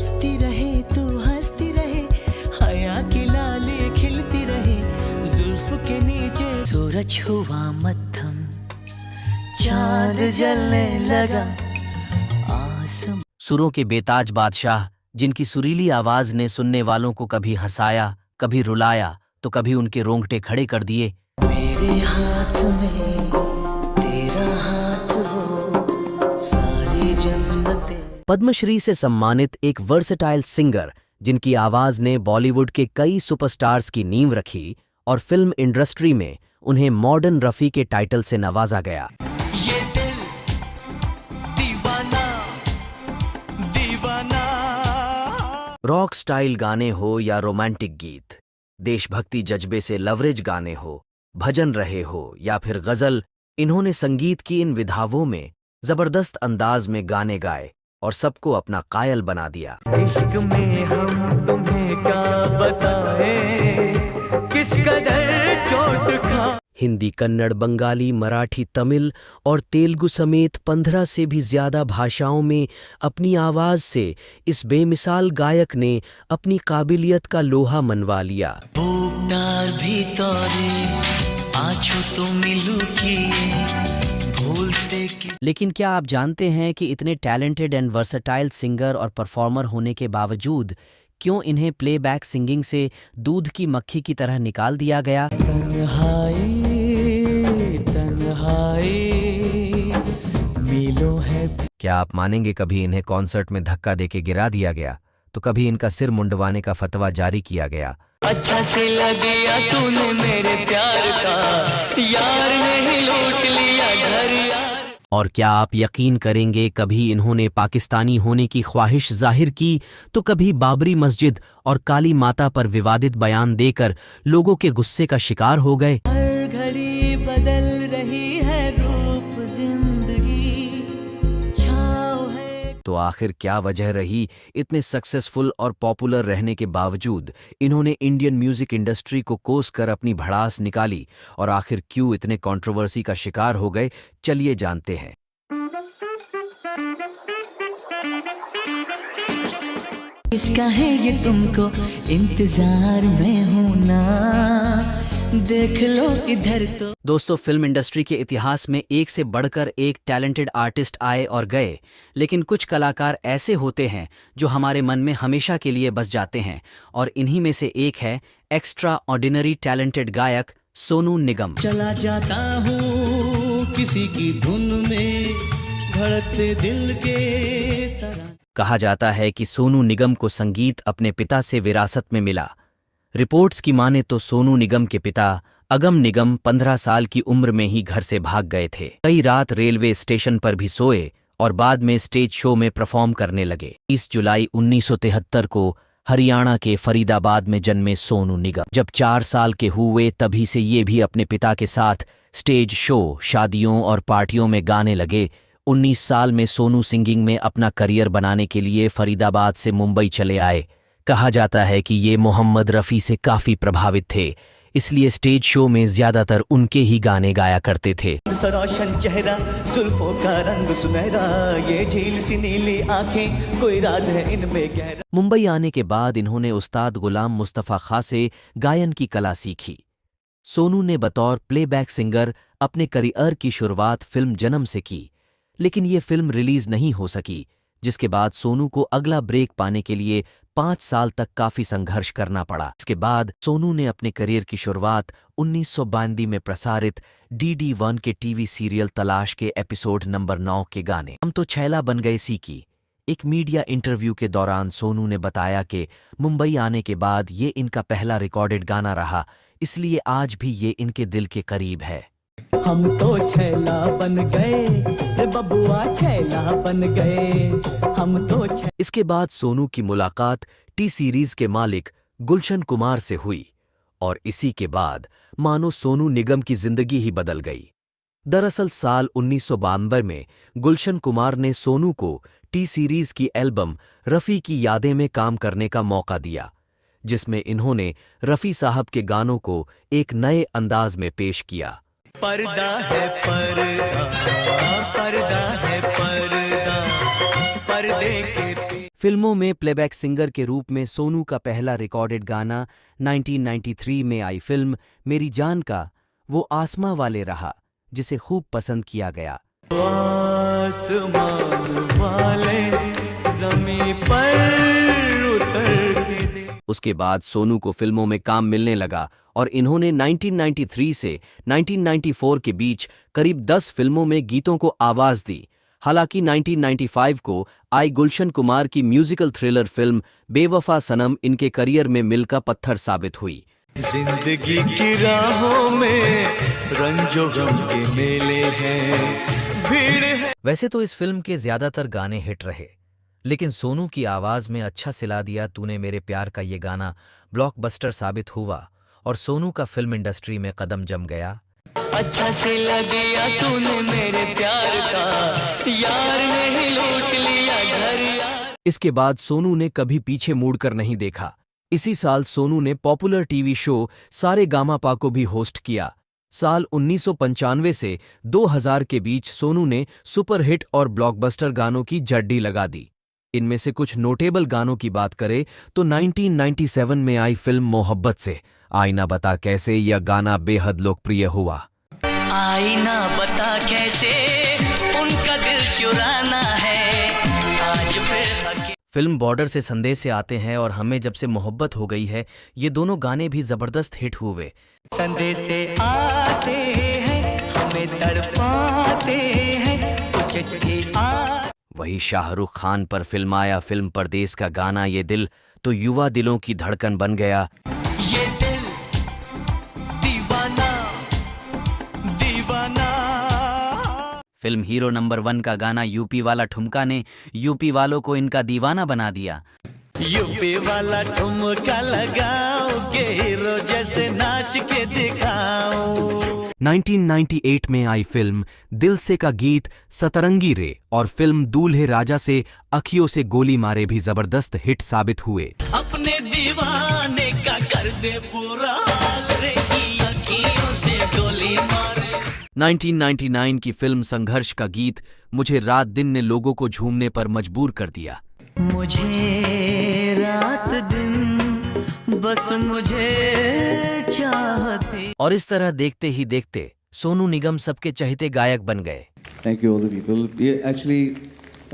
हंसती रहे तू हंसती रहे, हया की लाली खिलती रहे, जुल्फ के नीचे सूरज हुआ मध्यम, चांद जलने लगा आसमां। सुरों के बेताज बादशाह, जिनकी सुरीली आवाज ने सुनने वालों को कभी हंसाया, कभी रुलाया, तो कभी उनके रोंगटे खड़े कर दिए। मेरे हाथ में तेरा हाथ हो, सारी जन्नतें। पद्मश्री से सम्मानित एक वर्सेटाइल सिंगर, जिनकी आवाज ने बॉलीवुड के कई सुपरस्टार्स की नींव रखी और फिल्म इंडस्ट्री में उन्हें मॉडर्न रफी के टाइटल से नवाजा गया। ये दिल दीवाना दीवाना। रॉक स्टाइल गाने हो या रोमांटिक गीत, देशभक्ति जज्बे से लवरेज गाने हो, भजन रहे हो या फिर गजल, इन्होंने संगीत की इन विधाओं में जबरदस्त अंदाज में गाने गाए और सबको अपना कायल बना दिया। इश्क में हम तुम्हें क्या बताएं, किस कदर चोट खा। हिंदी, कन्नड़, बंगाली, मराठी, तमिल और तेलुगु समेत 15 से भी ज्यादा भाषाओं में अपनी आवाज से इस बेमिसाल गायक ने अपनी काबिलियत का लोहा मनवा लिया। बुकटार भीतरे आछो तो मिलू की भूलते की। लेकिन क्या आप जानते हैं कि इतने टैलेंटेड एंड वर्सेटाइल सिंगर और परफॉर्मर होने के बावजूद क्यों इन्हें प्लेबैक सिंगिंग से दूध की मक्खी की तरह निकाल दिया गया? तन्हाई तन्हाई मिलो है। क्या आप मानेंगे, कभी इन्हें कॉन्सर्ट में धक्का देके गिरा दिया गया, तो कभी इनका सिर मुंडवाने का फतवा जारी किया गया। अच्छा से लगिया तूने मेरे प्यार का, यार ने ही लूट लिया घर यार। और क्या आप यकीन करेंगे, कभी इन्होंने पाकिस्तानी होने की ख्वाहिश जाहिर की, तो कभी बाबरी मस्जिद और काली माता पर विवादित बयान देकर लोगों के गुस्से का शिकार हो गए। हर घड़ी बदल रही है रूप जिंदगी, छाव है। तो आखिर क्या वजह रही इतने सक्सेसफुल और पॉपुलर रहने के बावजूद इन्होंने इंडियन म्यूजिक इंडस्ट्री को कोस कर अपनी भड़ास निकाली, और आखिर क्यों इतने कंट्रोवर्सी का शिकार हो गए, चलिए जानते हैं। इसका है ये तुमको इंतजार में हूं ना, देख लो इधर तो। दोस्तों, फिल्म इंडस्ट्री के इतिहास में एक से बढ़कर एक टैलेंटेड आर्टिस्ट आए और गए, लेकिन कुछ कलाकार ऐसे होते हैं जो हमारे मन में हमेशा के लिए बस जाते हैं, और इन्हीं में से एक है एक्स्ट्रा ऑर्डिनरी टैलेंटेड गायक सोनू निगम। चला जाता हूँ किसी की धुन में, धड़कते दिल के तरह। कहा जाता है कि सोनू निगम को संगीत अपने पिता से विरासत में मिला। रिपोर्ट्स की माने तो सोनू निगम के पिता अगम निगम 15 साल की उम्र में ही घर से भाग गए थे। कई रात रेलवे स्टेशन पर भी सोए और बाद में स्टेज शो में परफॉर्म करने लगे। 30 जुलाई 1973 को हरियाणा के फरीदाबाद में जन्मे सोनू निगम जब 4 साल के हुए, तभी से ये भी अपने पिता के साथ स्टेज शो, शादियों और पार्टियों में गाने लगे। 19 साल में सोनू सिंगिंग में अपना करियर बनाने के लिए फरीदाबाद से मुंबई चले आए। कहा जाता है कि ये मोहम्मद रफ़ी से काफ़ी प्रभावित थे, इसलिए स्टेज शो में ज़्यादातर उनके ही गाने गाया करते थे। सरोशन चेहरा, जुल्फों का रंग सुनहरा, ये झील सी नीली आंखें, कोई राज है इनमें गहरा। मुंबई आने के बाद इन्होंने उस्ताद गुलाम मुस्तफ़ा खां से गायन की कला सीखी। सोनू ने बतौर प्लेबैक सिंगर अपने करियर की शुरुआत फिल्म जन्म से की, लेकिन ये फिल्म रिलीज नहीं हो सकी, जिसके बाद सोनू को अगला ब्रेक पाने के लिए 5 साल तक काफी संघर्ष करना पड़ा। इसके बाद सोनू ने अपने करियर की शुरुआत 1992 में प्रसारित DD1 के टीवी सीरियल तलाश के एपिसोड नंबर 9 के गाने हम तो छैला बन गए सी की एक मीडिया इंटरव्यू के दौरान सोनू ने बताया कि मुंबई आने के बाद ये इनका पहला रिकॉर्डेड गाना रहा, इसलिए आज भी ये इनके दिल के करीब है। हम तो छैला बन गए रे बबुआ, छैला बन गए हम तो। इसके बाद सोनू की मुलाकात टी सीरीज के मालिक गुलशन कुमार से हुई, और इसी के बाद मानो सोनू निगम की जिंदगी ही बदल गई। दरअसल साल 1992 में गुलशन कुमार ने सोनू को टी सीरीज की एल्बम रफ़ी की यादें में काम करने का मौका दिया, जिसमें इन्होंने रफ़ी साहब के गानों को एक नए अंदाज में पेश किया। पर्दा है पर्दा, पर्दा है पर्दा, पर्दे के। फिल्मों में प्लेबैक सिंगर के रूप में सोनू का पहला रिकॉर्डेड गाना 1993 में आई फिल्म मेरी जान का वो आसमां वाले रहा, जिसे खूब पसंद किया गया। आसमान वाले ज़मीं पर उतर के दे। उसके बाद सोनू को फिल्मों में काम मिलने लगा और इन्होंने 1993 से 1994 के बीच करीब 10 फिल्मों में गीतों को आवाज दी। हालांकि 1995 को आई गुलशन कुमार की म्यूजिकल थ्रिलर फिल्म बेवफा सनम इनके करियर में मील का पत्थर साबित हुई। जिंदगी की राहों में रंजो गम के मेले हैं, भीड़ है। वैसे तो इस फिल्म के ज्यादातर गाने हिट रहे, लेकिन सोनू की आवाज में अच्छा सिला दिया तूने मेरे प्यार का ये गाना ब्लॉकबस्टर साबित हुआ और सोनू का फिल्म इंडस्ट्री में कदम जम गया। अच्छा सिला दिया तूने मेरे प्यार का, यार ने ही लूट लिया घर यार। इसके बाद सोनू ने कभी पीछे मुड़कर नहीं देखा। इसी साल सोनू ने पॉपुलर टीवी शो सारे गामापा को भी होस्ट किया। साल 1995 से 2000 के बीच सोनू ने सुपरहिट और ब्लॉकबस्टर गानों की जड्डी लगा दी। इनमें से कुछ नोटेबल गानों की बात करें तो 1997 में आई फिल्म मोहब्बत से आईना बता कैसे यह गाना बेहद लोकप्रिय हुआ। आईना बता कैसे उनका दिल चुराना है, आज फिर फिल्म बॉर्डर से संदेश से आते हैं और हमें जब से मोहब्बत हो गई है, ये दोनों गाने भी जबरदस्त हिट हुए। संदेश से आते हैं हमें तड़पाते हैं कुछ चिट्ठी आ। वही शाहरुख खान पर फिल्माया फिल्म परदेस का गाना ये दिल तो युवा दिलों की धड़कन बन गया। ये दिल दीवाना दीवाना। फिल्म हीरो नंबर 1 का गाना यूपी वाला ठुमका ने यूपी वालों को इनका दीवाना बना दिया। यूपी वाला ठुमका लगाओगे हीरो जैसे नाच के दिखाओ। 1998 में आई फिल्म दिल से का गीत सतरंगी रे और फिल्म दूल्हे राजा से अखियों से गोली मारे भी जबरदस्त हिट साबित हुए। अपने दीवाने का कर दे बुरा हाल रे की अखियों से गोली मारे। 1999 की फिल्म संघर्ष का गीत मुझे रात दिन ने लोगों को झूमने पर मजबूर कर दिया। मुझे रात दिन बस मुझे चाहते। और इस तरह देखते ही देखते सोनू निगम सबके चहेते गायक बन गए। Thank you all the people. ये एक्चुअली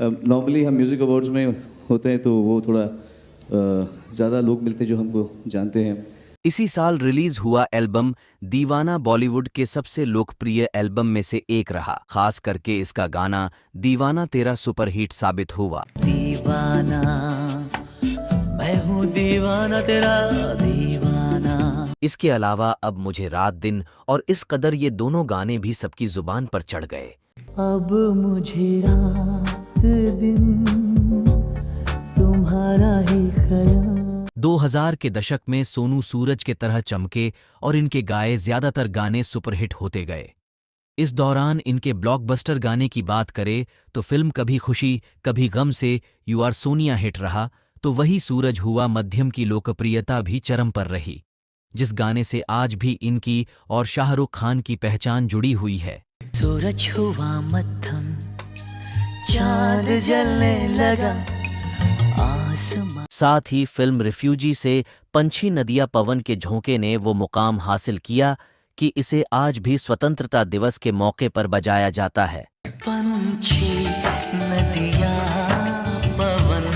नॉर्मली हम म्यूज़िक अवार्ड्स में होते हैं तो वो थोड़ा ज़्यादा लोग मिलते हैं जो हमको जानते हैं। इसी साल रिलीज हुआ एल्बम दीवाना बॉलीवुड के सबसे लोकप्रिय एल्बम में से एक रहा। खास करके इसका गाना दीवाना तेरा सुपरहिट साबित हुआ। दीवाना मैं हूँ दीवाना तेरा दीवाना। इसके अलावा अब मुझे रात दिन और इस कदर ये दोनों गाने भी सबकी जुबान पर चढ़ गए। अब मुझे रात दिन तुम्हारा ही ख्याल। 2000 के दशक में सोनू सूरज के तरह चमके और इनके गाए ज्यादातर गाने सुपरहिट होते गए। इस दौरान इनके ब्लॉकबस्टर गाने की बात करें तो फिल्म कभी खुशी कभी गम से यू आर सोनिया हिट रहा, तो वही सूरज हुआ मध्यम की लोकप्रियता भी चरम पर रही, जिस गाने से आज भी इनकी और शाहरुख खान की पहचान जुड़ी हुई है। सूरज हुआ मध्यम चांद जलने लगा आसमां। साथ ही फिल्म रिफ्यूजी से पंछी नदिया पवन के झोंके ने वो मुकाम हासिल किया कि इसे आज भी स्वतंत्रता दिवस के मौके पर बजाया जाता है। पंछी नदिया पवन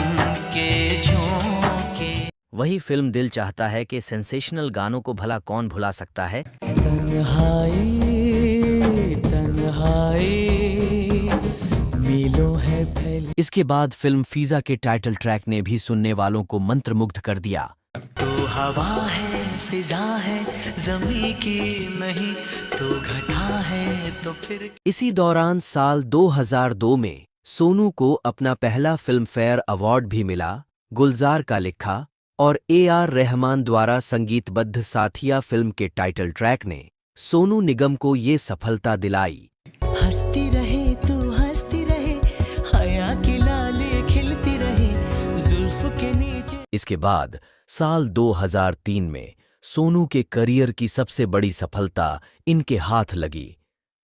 के झोंके। वही फिल्म दिल चाहता है कि सेंसेशनल गानों को भला कौन भुला सकता है। तन्हाई तन्हाई मीलों है फैली। इसके बाद फिल्म फीजा के टाइटल ट्रैक ने भी सुनने वालों को मंत्रमुग्ध कर दिया। तो हवा है फिजा है ज़मीं की नहीं तो घटा है तो फिर। इसी दौरान साल 2002 में सोनू को अपना पहला फिल्म फेयर अवार्ड भी मिला। गुलजार का लिखा और AR रहमान द्वारा संगीतबद्ध साथिया फिल्म के टाइटल ट्रैक ने सोनू निगम को ये सफलता दिलाई। हंसती रहे तू हंसती रहे हया की लाली खिलती रहे जुल्फ के नीचे। इसके बाद साल 2003 में सोनू के करियर की सबसे बड़ी सफलता इनके हाथ लगी।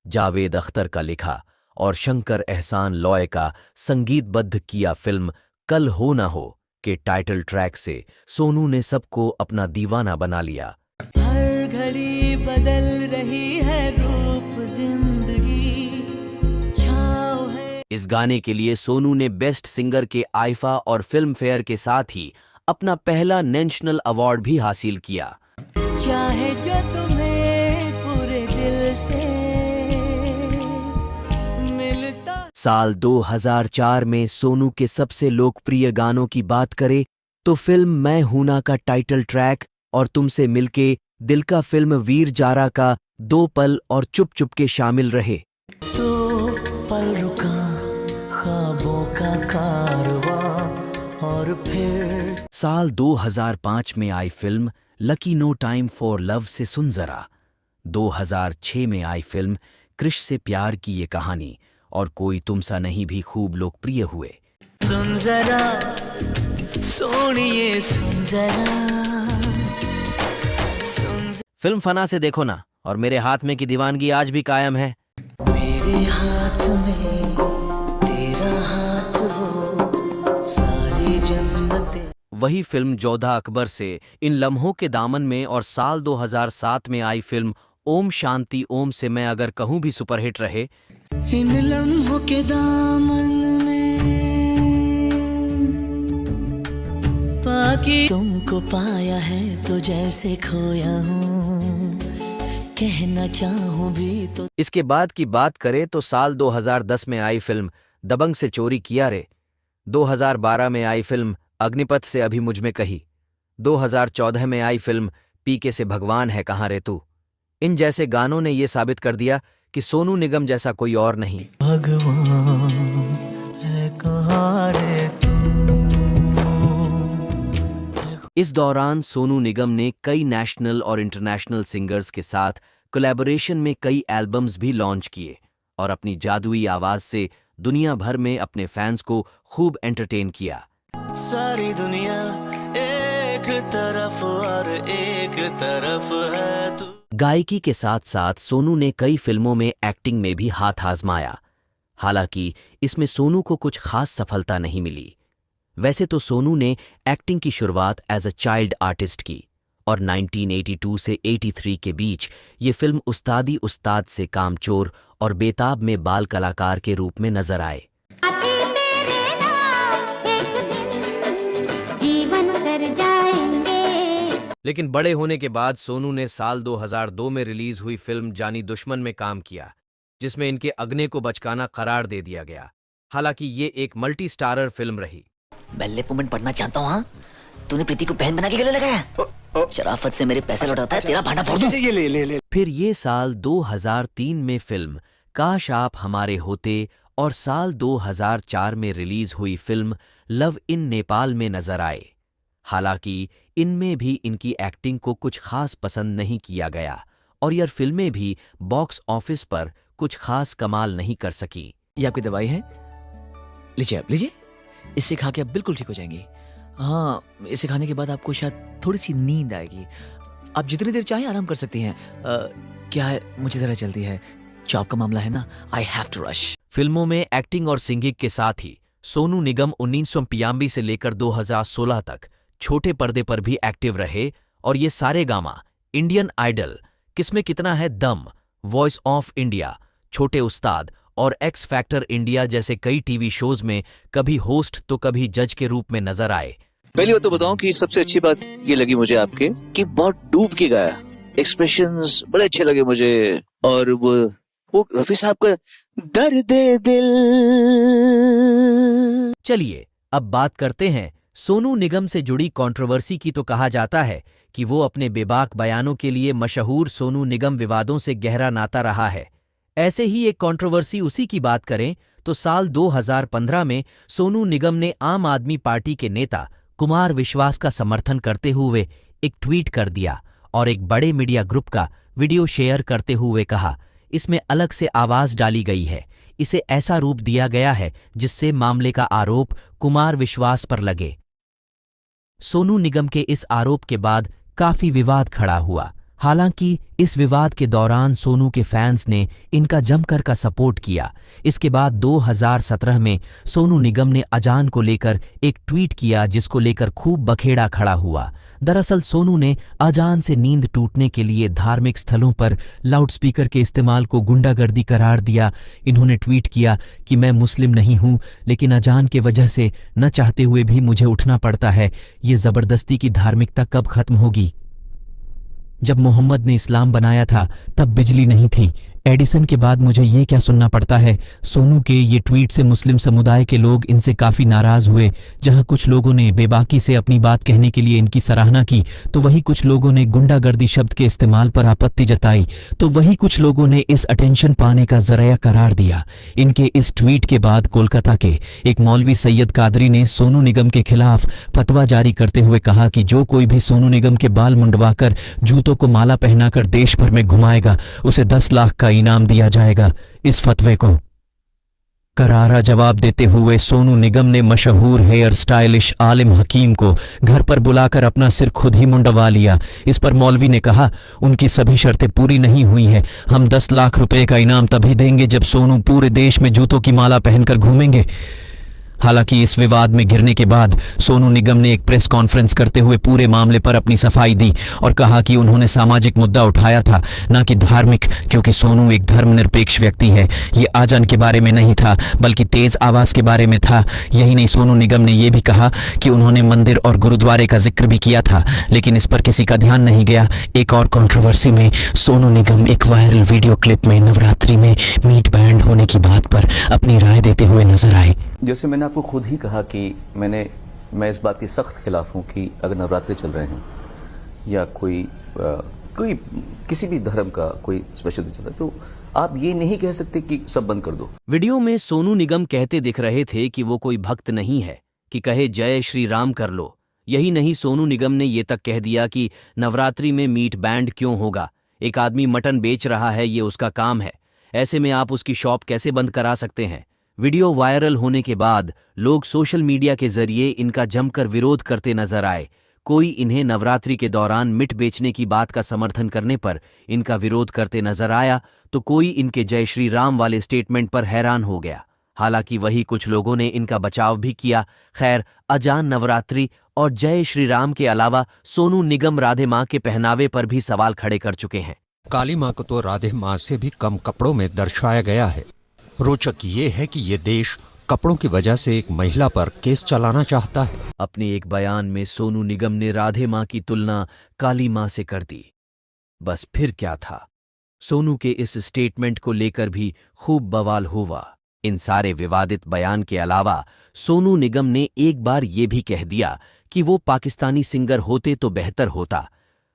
जावेद अख्तर का लिखा और शंकर एहसान लॉय का संगीतबद्ध किया फिल्म कल हो ना हो के टाइटल ट्रैक से सोनू ने सबको अपना दीवाना बना लिया। हर घड़ी बदल रही है रूप जिंदगी, छाँव है। इस गाने के लिए सोनू ने बेस्ट सिंगर के आईफा और फिल्म फेयर के साथ ही अपना पहला नेशनल अवार्ड भी हासिल किया। चाहे जो तुम्हें पूरे दिल से मिलता। साल 2004 में सोनू के सबसे लोकप्रिय गानों की बात करें तो फिल्म मैं हूं ना का टाइटल ट्रैक और तुमसे मिलके, दिल का फिल्म वीर जारा का 2 पल और चुप चुप के शामिल रहे। तो पल रुका ख्वाबों का कारवां और फिर। साल 2005 में आई फिल्म Lucky no time for love से सुन जरा। 2006 में आई फिल्म कृष से प्यार की ये कहानी और कोई तुम सा नहीं भी खूब लोकप्रिय हुए। सुन जरा सोनिए सुन जरा। फिल्म फना से देखो ना और मेरे हाथ में की दीवानगी आज भी कायम है। मेरे हाथ में तेरा हाथ हो, सारी जन्नतें। वही फिल्म जोधा अकबर से इन लम्हों के दामन में और साल 2007 में आई फिल्म ओम शांति ओम से मैं अगर कहूं भी सुपरहिट रहे। इन लम्हों के दामन में बाकी तुमको पाया है तो जैसे खोया हूँ, कहना चाहूँ भी तो। इसके बाद की बात करें तो साल 2010 में आई फिल्म दबंग से चोरी किया रे, 2012 में आई फिल्म अग्निपथ से अभी मुझ में कही, 2014 में आई फिल्म पीके से भगवान है कहाँ रे तू। इन जैसे गानों ने ये साबित कर दिया कि सोनू निगम जैसा कोई और नहीं। भगवान है कहाँ रे तू। इस दौरान सोनू निगम ने कई नेशनल और इंटरनेशनल सिंगर्स के साथ कोलैबोरेशन में कई एल्बम्स भी लॉन्च किए और अपनी जादुई आवाज से दुनिया भर में अपने फैंस को खूब एंटरटेन किया। सारी दुनिया एक तरफ और एक तरफ है तू। गायकी के साथ साथ सोनू ने कई फिल्मों में एक्टिंग में भी हाथ आजमाया। हालांकि इसमें सोनू को कुछ खास सफलता नहीं मिली। वैसे तो सोनू ने एक्टिंग की शुरुआत एज अ चाइल्ड आर्टिस्ट की और 1982 से 83 के बीच ये फिल्म उस्तादी उस्ताद से कामचोर और बेताब में बाल कलाकार के रूप में नजर आए। लेकिन बड़े होने के बाद सोनू ने साल 2002 में रिलीज हुई फिल्म जानी दुश्मन में काम किया, जिसमें इनके अगने को बचकाना करार दे दिया गया। हालांकि ये एक मल्टी स्टारर फिल्म रही। बैले पुमन पढ़ना चाहता हूँ। हाँ, तूने प्रीति को बहन बना के गले लगाया। शराफत से मेरे पैसे लौटाता है, तेरा भांडा फोड़ दूं। ले। फिर ये साल 2003 में फिल्म काश आप हमारे होते और साल 2004 में रिलीज हुई फिल्म लव इन नेपाल में नजर आए। हालांकि इनमें भी इनकी एक्टिंग को कुछ खास पसंद नहीं किया गया और यह फिल्में भी बॉक्स ऑफिस पर कुछ खास कमाल नहीं कर सकी। ये आपकी दवाई है, लीजिए आप लीजिए। इससे खा के आप बिल्कुल ठीक हो जाएंगी। हाँ, इसे खाने के बाद आपको शायद थोड़ी सी नींद आएगी। आप जितनी देर चाहें आराम कर सकती हैं। क्या है, मुझे जरा जल्दी है, जॉब का मामला है ना, आई हैव टू रश। फिल्मों में एक्टिंग और सिंगिंग के साथ ही सोनू निगम 1992 से लेकर 2016 तक छोटे पर्दे पर भी एक्टिव रहे और ये सारे गामा, इंडियन आइडल, किसमें कितना है दम, वॉइस ऑफ इंडिया, छोटे उस्ताद और एक्स फैक्टर इंडिया जैसे कई टीवी शोज में कभी होस्ट तो कभी जज के रूप में नजर आए। पहली बात तो बताऊं कि सबसे अच्छी बात ये लगी मुझे आपके कि बहुत डूब के गाया, एक्सप्रेशंस बड़े अच्छे लगे मुझे। और वो रफी साहब का दर्द दिल। चलिए अब बात करते हैं सोनू निगम से जुड़ी कंट्रोवर्सी की। तो कहा जाता है कि वो अपने बेबाक बयानों के लिए मशहूर सोनू निगम विवादों से गहरा नाता रहा है। ऐसे ही एक कंट्रोवर्सी उसी की बात करें तो साल 2015 में सोनू निगम ने आम आदमी पार्टी के नेता कुमार विश्वास का समर्थन करते हुए एक ट्वीट कर दिया और एक बड़े मीडिया ग्रुप का वीडियो शेयर करते हुए कहा, इसमें अलग से आवाज डाली गई है, इसे ऐसा रूप दिया गया है जिससे मामले का आरोप कुमार विश्वास पर लगे। सोनू निगम के इस आरोप के बाद काफी विवाद खड़ा हुआ हालांकि इस विवाद के दौरान सोनू के फैंस ने इनका जमकर का सपोर्ट किया। इसके बाद 2017 में सोनू निगम ने अजान को लेकर एक ट्वीट किया जिसको लेकर खूब बखेड़ा खड़ा हुआ। दरअसल सोनू ने अजान से नींद टूटने के लिए धार्मिक स्थलों पर लाउडस्पीकर के इस्तेमाल को गुंडागर्दी करार दिया। इन्होंने ट्वीट किया कि मैं मुस्लिम नहीं हूं, लेकिन अजान के वजह से न चाहते हुए भी मुझे उठना पड़ता है। ये जबरदस्ती की धार्मिकता कब खत्म होगी? जब मोहम्मद ने इस्लाम बनाया था तब बिजली नहीं थी। एडिसन के बाद मुझे ये क्या सुनना पड़ता है? सोनू के ये ट्वीट से मुस्लिम समुदाय के लोग इनसे काफ़ी नाराज़ हुए। जहां कुछ लोगों ने बेबाकी से अपनी बात कहने के लिए इनकी सराहना की, तो वहीं कुछ लोगों ने गुंडागर्दी शब्द के इस्तेमाल पर आपत्ति जताई, तो वहीं कुछ लोगों ने इस अटेंशन पाने का जरिया करार दिया। इनके इस ट्वीट के बाद कोलकाता के एक मौलवी सैयद कादरी ने सोनू निगम के खिलाफ फतवा जारी करते हुए कहा कि जो कोई भी सोनू निगम के बाल मुंडवाकर जूतों को माला पहनाकर देश भर में घुमाएगा उसे 10 लाख का इनाम दिया जाएगा। इस फतवे को करारा जवाब देते हुए सोनू निगम ने मशहूर हेयर स्टाइलिश आलिम हकीम को घर पर बुलाकर अपना सिर खुद ही मुंडवा लिया। इस पर मौलवी ने कहा, उनकी सभी शर्तें पूरी नहीं हुई हैं। हम 10 लाख रुपए का इनाम तभी देंगे जब सोनू पूरे देश में जूतों की माला पहनकर घूमेंगे। हालांकि इस विवाद में घिरने के बाद सोनू निगम ने एक प्रेस कॉन्फ्रेंस करते हुए पूरे मामले पर अपनी सफाई दी और कहा कि उन्होंने सामाजिक मुद्दा उठाया था, ना कि धार्मिक, क्योंकि सोनू एक धर्मनिरपेक्ष व्यक्ति है। ये आजान के बारे में नहीं था बल्कि तेज आवाज के बारे में था। यही नहीं, सोनू निगम ने यह भी कहा कि उन्होंने मंदिर और गुरुद्वारे का जिक्र भी किया था, लेकिन इस पर किसी का ध्यान नहीं गया। एक और कंट्रोवर्सी में सोनू निगम एक वायरल वीडियो क्लिप में नवरात्रि में मीट बैंड होने की बात पर अपनी राय देते हुए नजर आए। जैसे मैंने आपको खुद ही कहा कि मैं इस बात के सख्त खिलाफ हूं कि अगर नवरात्रि चल रहे हैं या कोई किसी भी धर्म का कोई स्पेशल चल रहा है तो आप ये नहीं कह सकते कि सब बंद कर दो। वीडियो में सोनू निगम कहते दिख रहे थे कि वो कोई भक्त नहीं है कि कहे जय श्री राम कर लो। यही नहीं, सोनू निगम ने ये तक कह दिया कि नवरात्रि में मीट बैंड क्यों होगा? एक आदमी मटन बेच रहा है, ये उसका काम है। ऐसे में आप उसकी शॉप कैसे बंद करा सकते हैं? वीडियो वायरल होने के बाद लोग सोशल मीडिया के जरिए इनका जमकर विरोध करते नजर आए। कोई इन्हें नवरात्रि के दौरान मिट बेचने की बात का समर्थन करने पर इनका विरोध करते नजर आया, तो कोई इनके जय श्री राम वाले स्टेटमेंट पर हैरान हो गया। हालांकि वही कुछ लोगों ने इनका बचाव भी किया। खैर, अजान, नवरात्रि और जय श्री राम के अलावा सोनू निगम राधे मां के पहनावे पर भी सवाल खड़े कर चुके हैं। काली मां को तो राधे मां से भी कम कपड़ों में दर्शाया गया है। रोचक ये है कि ये देश कपड़ों की वजह से एक महिला पर केस चलाना चाहता है। अपने एक बयान में सोनू निगम ने राधे मां की तुलना काली मां से कर दी। बस फिर क्या था? सोनू के इस स्टेटमेंट को लेकर भी खूब बवाल हुआ। इन सारे विवादित बयान के अलावा सोनू निगम ने एक बार ये भी कह दिया कि वो पाकिस्तानी सिंगर होते तो बेहतर होता।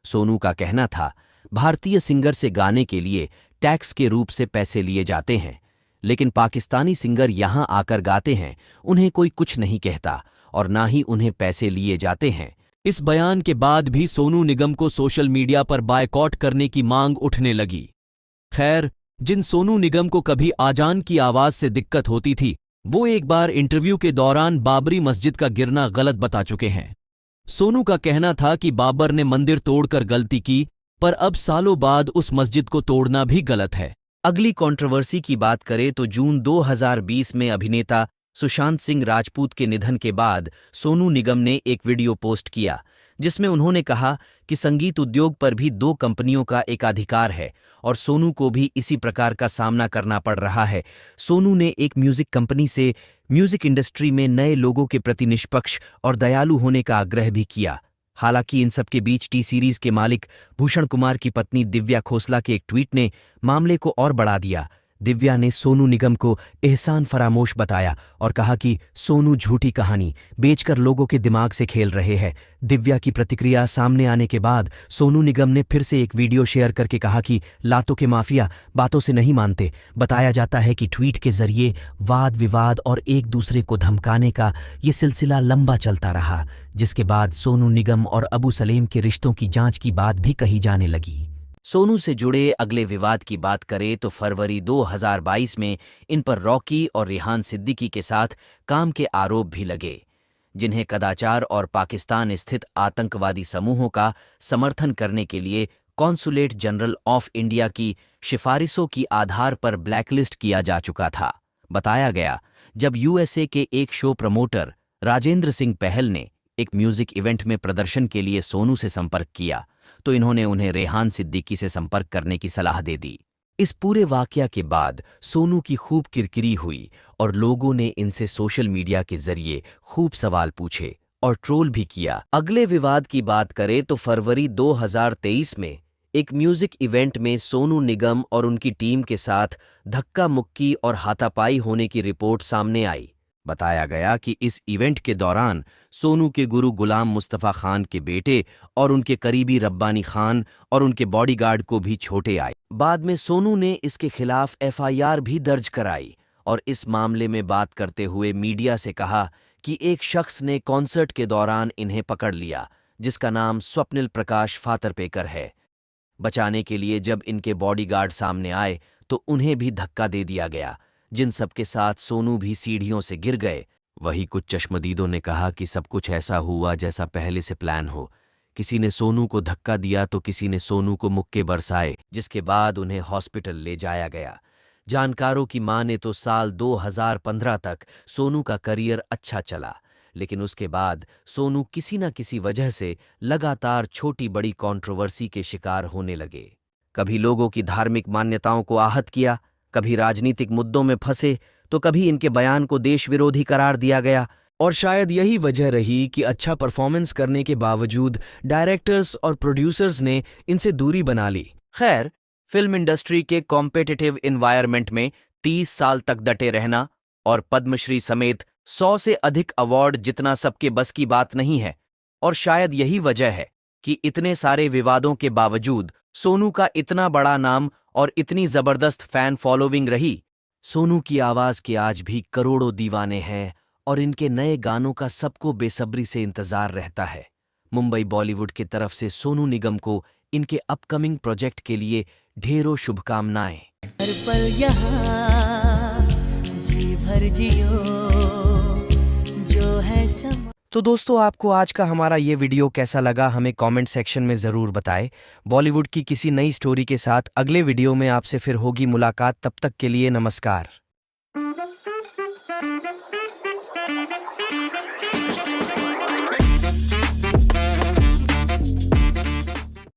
सोनू का कहना था, भारतीय सिंगर से गाने के लिए टैक्स के रूप से पैसे लिए जाते हैं, लेकिन पाकिस्तानी सिंगर यहां आकर गाते हैं, उन्हें कोई कुछ नहीं कहता और ना ही उन्हें पैसे लिए जाते हैं। इस बयान के बाद भी सोनू निगम को सोशल मीडिया पर बायकॉट करने की मांग उठने लगी। खैर, जिन सोनू निगम को कभी आजान की आवाज से दिक्कत होती थी, वो एक बार इंटरव्यू के दौरान बाबरी मस्जिद का गिरना गलत बता चुके हैं। सोनू का कहना था कि बाबर ने मंदिर तोड़कर गलती की, पर अब सालों बाद उस मस्जिद को तोड़ना भी गलत है। अगली कंट्रोवर्सी की बात करें तो जून 2020 में अभिनेता सुशांत सिंह राजपूत के निधन के बाद सोनू निगम ने एक वीडियो पोस्ट किया जिसमें उन्होंने कहा कि संगीत उद्योग पर भी 2 कंपनियों का एकाधिकार है और सोनू को भी इसी प्रकार का सामना करना पड़ रहा है। सोनू ने एक म्यूजिक कंपनी से म्यूजिक इंडस्ट्री में नए लोगों के प्रति निष्पक्ष और दयालु होने का आग्रह भी किया। हालांकि इन सब के बीच टी सीरीज के मालिक भूषण कुमार की पत्नी दिव्या खोसला के एक ट्वीट ने मामले को और बढ़ा दिया। दिव्या ने सोनू निगम को एहसान फरामोश बताया और कहा कि सोनू झूठी कहानी बेचकर लोगों के दिमाग से खेल रहे हैं। दिव्या की प्रतिक्रिया सामने आने के बाद सोनू निगम ने फिर से एक वीडियो शेयर करके कहा कि लातों के माफिया बातों से नहीं मानते। बताया जाता है कि ट्वीट के जरिए वाद विवाद और एक दूसरे को धमकाने का ये सिलसिला लंबा चलता रहा, जिसके बाद सोनू निगम और अबू सलेम के रिश्तों की जांच की बात भी कही जाने लगी। सोनू से जुड़े अगले विवाद की बात करें तो फरवरी 2022 में इन पर रॉकी और रेहान सिद्दीकी के साथ काम के आरोप भी लगे, जिन्हें कदाचार और पाकिस्तान स्थित आतंकवादी समूहों का समर्थन करने के लिए कॉन्सुलेट जनरल ऑफ इंडिया की सिफारिशों की आधार पर ब्लैकलिस्ट किया जा चुका था। बताया गया, जब यूएसए के एक शो प्रमोटर राजेंद्र सिंह पहल ने एक म्यूजिक इवेंट में प्रदर्शन के लिए सोनू से संपर्क किया तो इन्होंने उन्हें रेहान सिद्दीकी से संपर्क करने की सलाह दे दी। इस पूरे वाकया के बाद सोनू की खूब किरकिरी हुई और लोगों ने इनसे सोशल मीडिया के जरिए खूब सवाल पूछे और ट्रोल भी किया। अगले विवाद की बात करें तो फरवरी 2023 में एक म्यूजिक इवेंट में सोनू निगम और उनकी टीम के साथ धक्का मुक्की और हाथापाई होने की रिपोर्ट सामने आई। बताया गया कि इस इवेंट के दौरान सोनू के गुरु गुलाम मुस्तफ़ा खान के बेटे और उनके करीबी रब्बानी खान और उनके बॉडीगार्ड को भी चोटें आई। बाद में सोनू ने इसके खिलाफ एफआईआर भी दर्ज कराई और इस मामले में बात करते हुए मीडिया से कहा कि एक शख्स ने कॉन्सर्ट के दौरान इन्हें पकड़ लिया जिसका नाम स्वप्निल प्रकाश फातरपेकर है। बचाने के लिए जब इनके बॉडीगार्ड सामने आए तो उन्हें भी धक्का दे दिया गया, जिन सबके साथ सोनू भी सीढ़ियों से गिर गए। वहीं कुछ चश्मदीदों ने कहा कि सब कुछ ऐसा हुआ जैसा पहले से प्लान हो। किसी ने सोनू को धक्का दिया तो किसी ने सोनू को मुक्के बरसाए, जिसके बाद उन्हें हॉस्पिटल ले जाया गया। जानकारों की माने तो साल 2015 तक सोनू का करियर अच्छा चला, लेकिन उसके बाद सोनू किसी न किसी वजह से लगातार छोटी बड़ी कंट्रोवर्सी के शिकार होने लगे। कभी लोगों की धार्मिक मान्यताओं को आहत किया, कभी राजनीतिक मुद्दों में फंसे तो कभी इनके बयान को देश विरोधी करार दिया गया। और शायद यही वजह रही कि अच्छा परफॉर्मेंस करने के बावजूद डायरेक्टर्स और प्रोड्यूसर्स ने इनसे दूरी बना ली। खैर, फिल्म इंडस्ट्री के कॉम्पिटिटिव एनवायरनमेंट में 30 साल तक डटे रहना और पद्मश्री समेत 100 से अधिक अवार्ड जितना सबके बस की बात नहीं है। और शायद यही वजह है कि इतने सारे विवादों के बावजूद सोनू का इतना बड़ा नाम और इतनी जबरदस्त फैन फॉलोइंग रही। सोनू की आवाज के आज भी करोड़ों दीवाने हैं और इनके नए गानों का सबको बेसब्री से इंतजार रहता है। मुंबई बॉलीवुड की तरफ से सोनू निगम को इनके अपकमिंग प्रोजेक्ट के लिए ढेरों शुभकामनाएं। हर पल यहाँ जी भर जियो जो है समा। तो दोस्तों, आपको आज का हमारा ये वीडियो कैसा लगा हमें कमेंट सेक्शन में ज़रूर बताएं। बॉलीवुड की किसी नई स्टोरी के साथ अगले वीडियो में आपसे फिर होगी मुलाकात। तब तक के लिए नमस्कार।